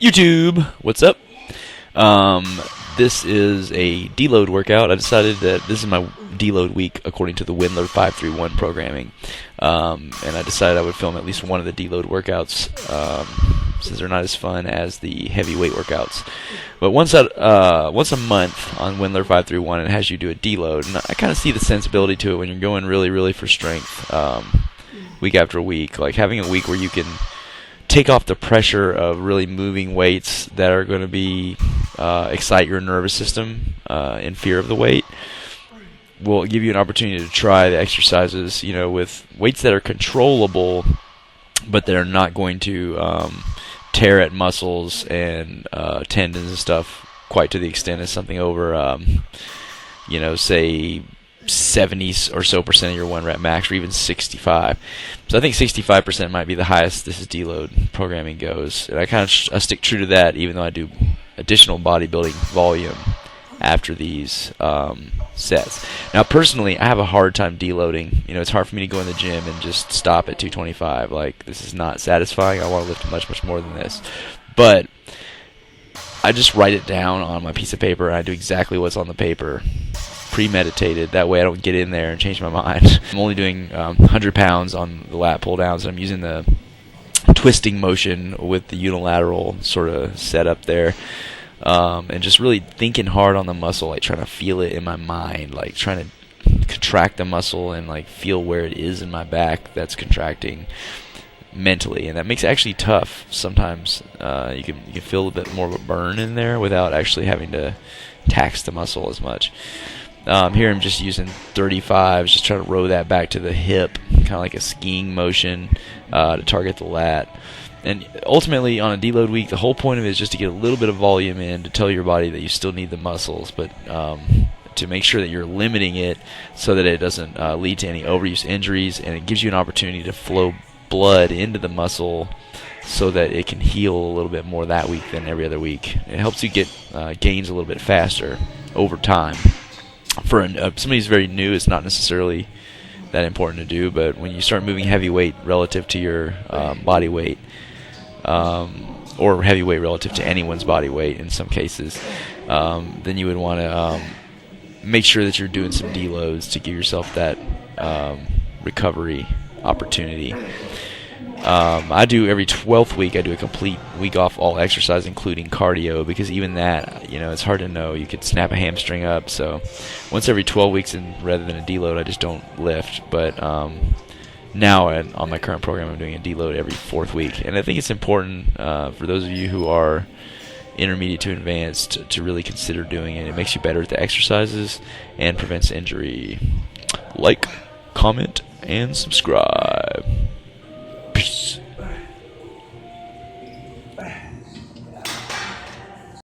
YouTube, what's up? This is a deload workout. I decided that this is my deload week according to the Wendler 531 programming, and I decided I would film at least one of the deload workouts since they're not as fun as the heavyweight workouts. But once a month on Wendler 531, it has you do a deload, and I kind of see the sensibility to it when you're going really for strength week after week, like having a week where you can take off the pressure of really moving weights that are going to be excite your nervous system in fear of the weight. Will give you an opportunity to try the exercises, with weights that are controllable, but they're not going to tear at muscles and tendons and stuff quite to the extent as something over, say 70 or so percent of your 1 rep max, or even 65. So I think 65% might be the highest this is deload programming goes, and I stick true to that, even though I do additional bodybuilding volume after these sets. Now personally, I have a hard time deloading. It's hard for me to go in the gym and just stop at 225. Like, this is not satisfying. I want to lift much more than this, but I just write it down on my piece of paper, and I do exactly what's on the paper, premeditated. That way I don't get in there and change my mind. I'm only doing 100 pounds on the lat pull-downs, and I'm using the twisting motion with the unilateral sort of setup there, and just really thinking hard on the muscle, like trying to feel it in my mind, like trying to contract the muscle and like feel where it is in my back that's contracting mentally, and that makes it actually tough. Sometimes you can feel a bit more of a burn in there without actually having to tax the muscle as much. Here I'm just using 35s, just trying to row that back to the hip, kind of like a skiing motion to target the lat. And ultimately, on a deload week, the whole point of it is just to get a little bit of volume in to tell your body that you still need the muscles, but to make sure that you're limiting it so that it doesn't lead to any overuse injuries, and it gives you an opportunity to flow blood into the muscle so that it can heal a little bit more that week than every other week. It helps you get gains a little bit faster over time. For somebody who's very new, it's not necessarily that important to do, but when you start moving heavy weight relative to your body weight, or heavy weight relative to anyone's body weight in some cases, then you would want to make sure that you're doing some deloads to give yourself that recovery opportunity. I do every 12th week, I do a complete week off all exercise, including cardio, because even that, it's hard to know. You could snap a hamstring up. So once every 12 weeks, and rather than a deload, I just don't lift. But now on my current program, I'm doing a deload every 4th week. And I think it's important for those of you who are intermediate to advanced to really consider doing it. It makes you better at the exercises and prevents injury. Like, comment, and subscribe. Peace.